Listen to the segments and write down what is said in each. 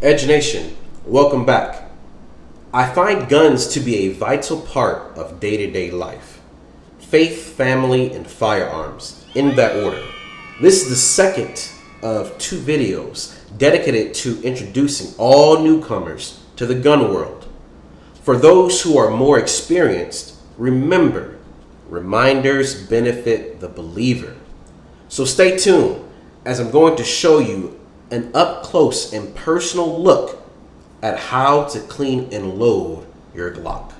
Edge Nation, welcome back. I find guns to be a vital part of day-to-day life. Faith, family, and firearms, in that order. This is the second of two videos dedicated to introducing all newcomers to the gun world. For those who are more experienced, remember, reminders benefit the believer. So stay tuned as I'm going to show you an up-close and personal look at how to clean and load your Glock.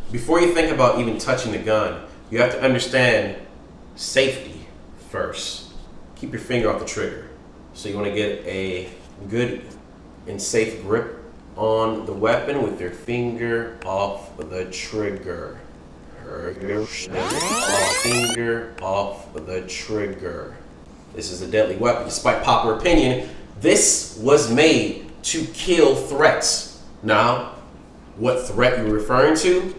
Before you think about even touching the gun, you have to understand safety first. Keep your finger off the trigger. So you want to get a good and safe grip on the weapon with your finger off the trigger. Finger off the trigger. This is a deadly weapon. Despite popular opinion, this was made to kill threats. Now, what threat you're referring to?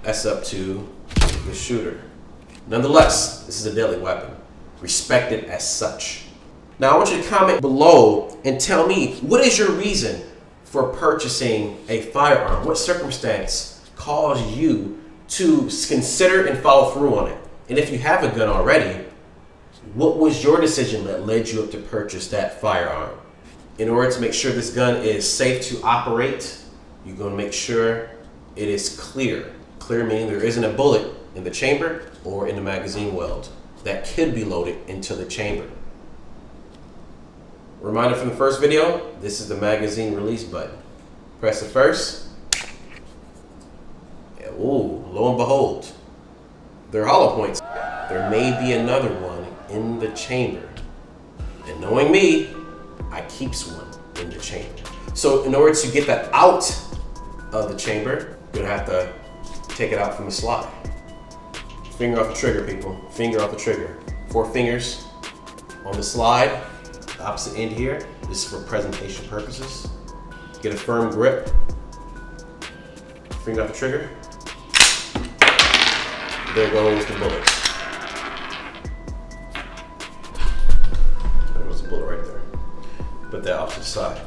That's up to the shooter. Nonetheless, this is a deadly weapon. Respect it as such. Now, I want you to comment below and tell me, what is your reason for purchasing a firearm? What circumstance caused you to consider and follow through on it? And if you have a gun already, what was your decision that led you up to purchase that firearm? In order to make sure this gun is safe to operate, you're going to make sure it is clear. Clear meaning there isn't a bullet in the chamber or in the magazine weld that could be loaded into the chamber. Reminder from the first video, this is the magazine release button. Press it first. Ooh, lo and behold, they're hollow points. There may be another one in the chamber. And knowing me, I keeps one in the chamber. So in order to get that out of the chamber, you're gonna have to take it out from the slide. Finger off the trigger, people. Finger off the trigger. 4 fingers on the slide, the opposite end here. This is for presentation purposes. Get a firm grip. Finger off the trigger. There goes the bullet. There goes the bullet right there. Put that off to the side.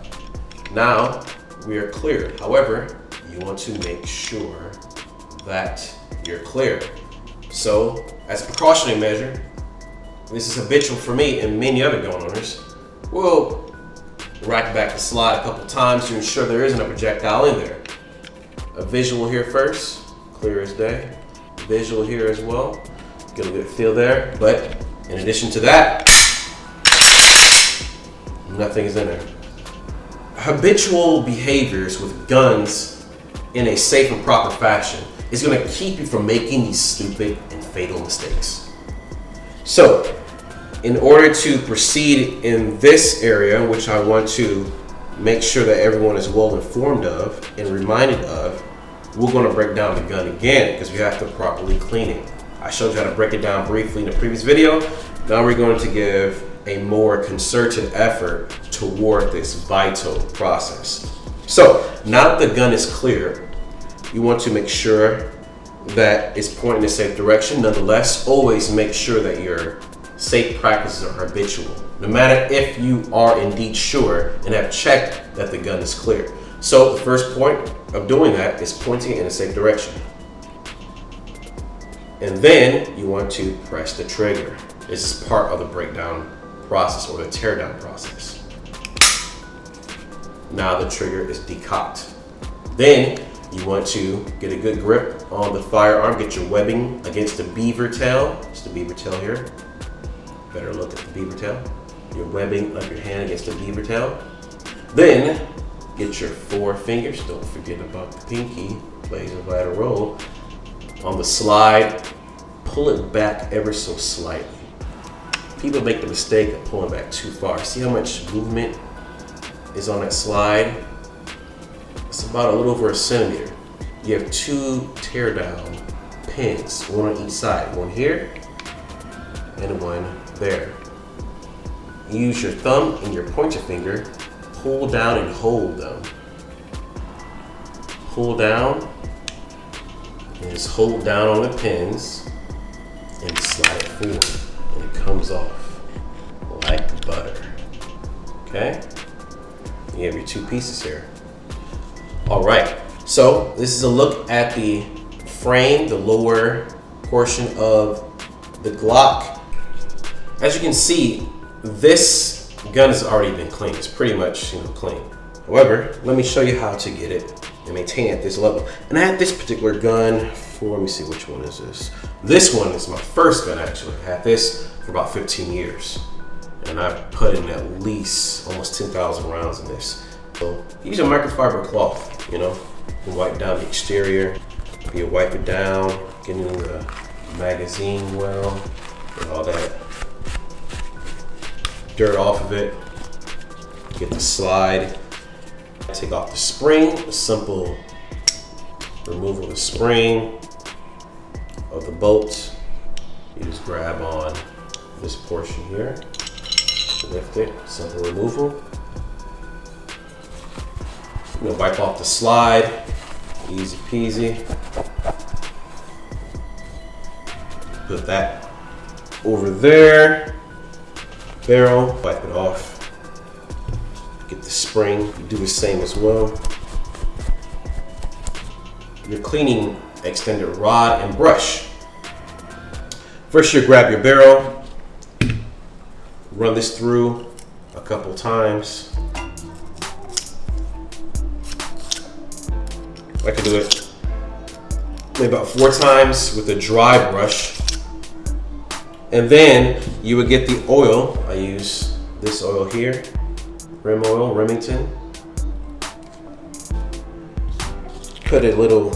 Now we are clear. However, you want to make sure that you're clear. So, as a precautionary measure, this is habitual for me and many other gun owners, we'll rack back the slide a couple times to ensure there isn't a projectile in there. A visual here first, clear as day. Visual here as well. Get a good feel there, but in addition to that, nothing is in there. Habitual behaviors with guns in a safe and proper fashion is going to keep you from making these stupid and fatal mistakes. So, in order to proceed in this area, which I want to make sure that everyone is well informed of and reminded of, we're going to break down the gun again because we have to properly clean it. I showed you how to break it down briefly in the previous video. Now we're going to give a more concerted effort toward this vital process. So, now that the gun is clear, you want to make sure that it's pointing in the safe direction. Nonetheless, always make sure that your safe practices are habitual, no matter if you are indeed sure and have checked that the gun is clear. So the first point of doing that is pointing it in a safe direction. And then you want to press the trigger. This is part of the breakdown process or the teardown process. Now the trigger is decocked. Then you want to get a good grip on the firearm, get your webbing against the beaver tail. It's the beaver tail here. Better look at the beaver tail. Your webbing of your hand against the beaver tail. Then get your 4 fingers, don't forget about the pinky, plays a vital role. On the slide, pull it back ever so slightly. People make the mistake of pulling back too far. See how much movement is on that slide? It's about a little over a centimeter. you have two tear down pins, one on each side, one here and one there. You use your thumb and your pointer finger, pull down and hold them. Pull down and just hold down on the pins and slide it forward, and it comes off like butter. Okay? You have your two pieces here. All right, so this is a look at the frame, the lower portion of the Glock. As you can see, this gun has already been cleaned. It's pretty much, clean. However, let me show you how to get it and maintain it at this level. And I had this particular gun for, let me see, which one is this? This one is my first gun, actually. I had this for about 15 years. And I put in at least almost 10,000 rounds in this. So use a microfiber cloth, you wipe down the exterior. You wipe it down, get in the magazine well, and all that dirt off of it. Get the slide. Take off the spring, a simple removal of the spring of the bolt. You just grab on this portion here, lift it, simple removal. Wipe off the slide, easy peasy. Put that over there, barrel, wipe it off. Get the spring, you do the same as well. You're cleaning extended rod and brush. First you grab your barrel, run this through a couple times. I could do it maybe about 4 times with a dry brush. And then you would get the oil. I use this oil here, Rim Oil, Remington. Put a little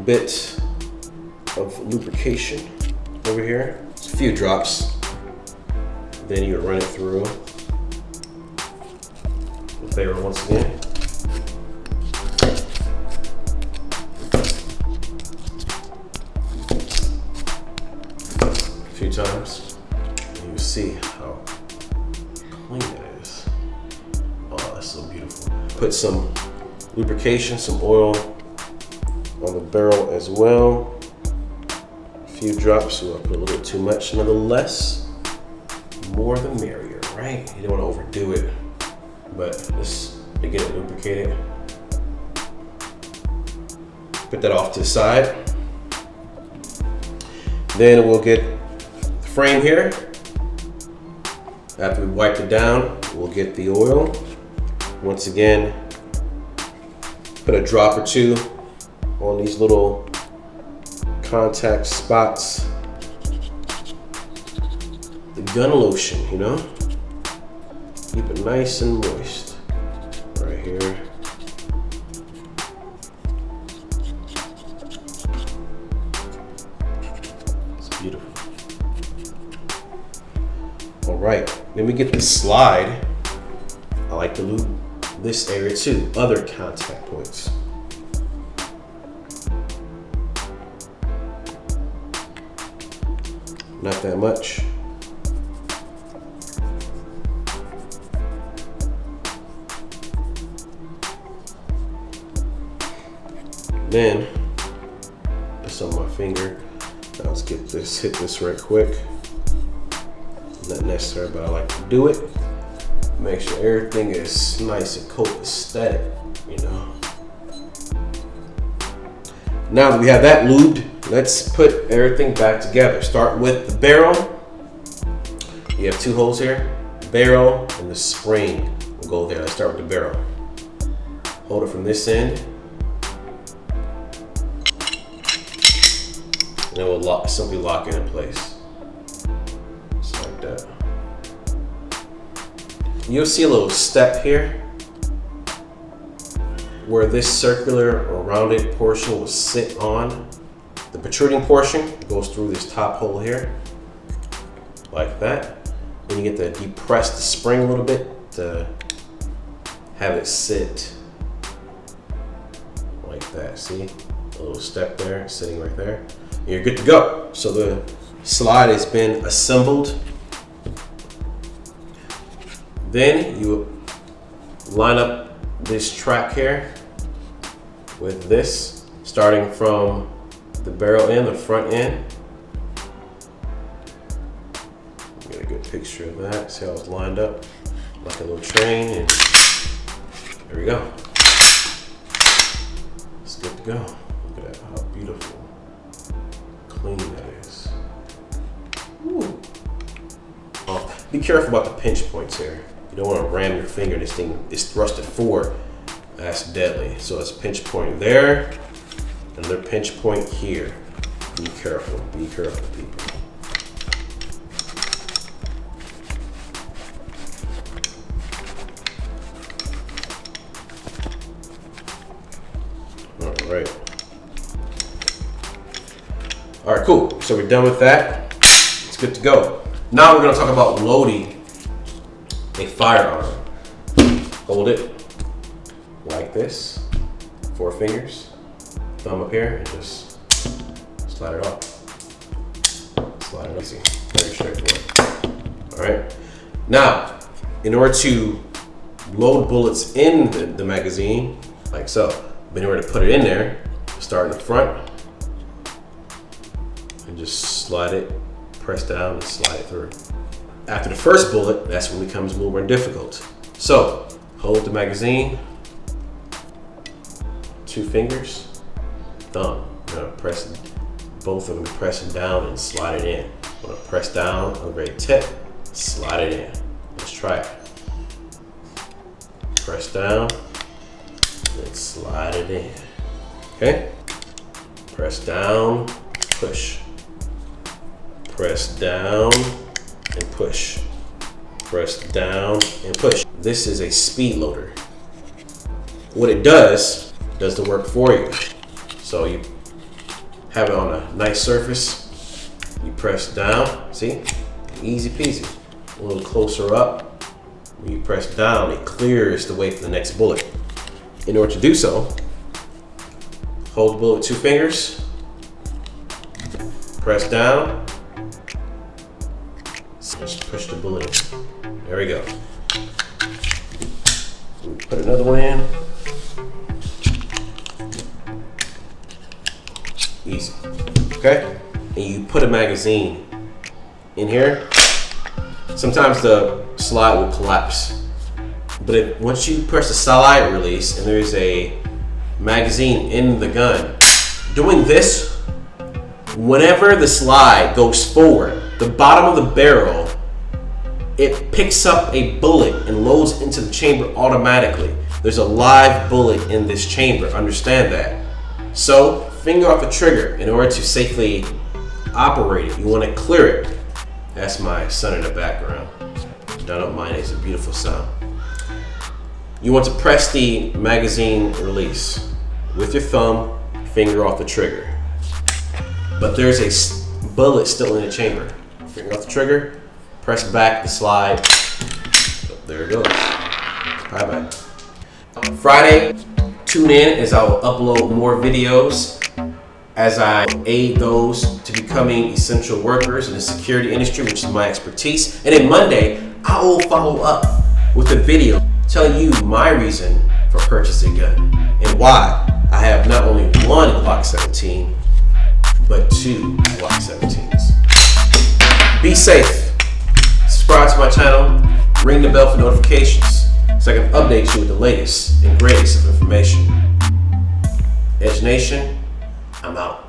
bit of lubrication over here, just a few drops. Then you would run it through the barrel once again. A few times. And you see how clean it is. Oh, that's so beautiful. Put some lubrication, some oil on the barrel as well. A few drops, so I put a little bit too much. Nonetheless, more the merrier, right? You don't want to overdo it, but just to get it lubricated. Put that off to the side. Then we'll get the frame here. After we wipe it down, we'll get the oil. Once again, put a drop or two on these little contact spots. The gun lotion, keep it nice and moist right here. It's beautiful. All right, then we get the slide. I like to lube this area too, other contact points. Not that much. Then, just on my finger. Now let's get this, hit this right quick. Not necessary, but I like to do it. Make sure everything is nice and copacetic, Now that we have that lubed, let's put everything back together. Start with the barrel. You have 2 holes here, barrel and the spring will go there. Let's start with the barrel. Hold it from this end. And it will simply lock it in place. Just like that. You'll see a little step here where this circular or rounded portion will sit on. The protruding portion goes through this top hole here, like that. Then you get to depress the spring a little bit to have it sit like that, see? A little step there, sitting right there. And you're good to go. So the slide has been assembled. Then you line up this track here with this, starting from the barrel end, the front end. Get a good picture of that. See how it's lined up like a little train, and there we go. It's good to go. Look at that, how beautiful, clean that is. Ooh. Oh, be careful about the pinch points here. You don't want to ram your finger. This thing is thrusted forward. That's deadly. So it's pinch point there, another pinch point here. Be careful, people. All right, cool. So we're done with that. It's good to go. Now we're gonna talk about loading a firearm. Hold it like this, 4 fingers, thumb up here, and just slide it off. Slide it easy, very straightforward. All right. Now, in order to load bullets in the magazine, like so, but in order to put it in there, start in the front and just slide it, press down and slide it through. After the first bullet, that's when it becomes a little more difficult. So, hold the magazine, 2 fingers, thumb. You're gonna press both of them, pressing down and slide it in. I'm gonna press down on the very tip, slide it in. Let's try it. Press down, and slide it in. Okay? Press down, push. Press down and push. Press down and push. This is a speed loader. What it does the work for you. So you have it on a nice surface. You press down, see? Easy peasy. A little closer up. When you press down, it clears the way for the next bullet. In order to do so, hold the bullet with 2 fingers. Press down. Just push the bullet in. There we go. Put another one in. Easy. Okay? And you put a magazine in here. Sometimes the slide will collapse. But once you press the slide release and there's a magazine in the gun, doing this, whenever the slide goes forward, the bottom of the barrel, it picks up a bullet and loads into the chamber automatically. There's a live bullet in this chamber, understand that. So, finger off the trigger in order to safely operate it. You want to clear it. That's my son in the background. Don't mind, it's a beautiful sound. You want to press the magazine release with your thumb, finger off the trigger. But there's a bullet still in the chamber. Finger off the trigger, press back the slide. There it goes. Bye-bye. Friday, tune in as I will upload more videos as I aid those to becoming essential workers in the security industry, which is my expertise. And then Monday, I will follow up with a video telling you my reason for purchasing a gun and why I have not only one Glock 17, but 2 Glock 17s. Be safe. Subscribe to my channel. Ring the bell for notifications so I can update you with the latest and greatest of information. Edge Nation, I'm out.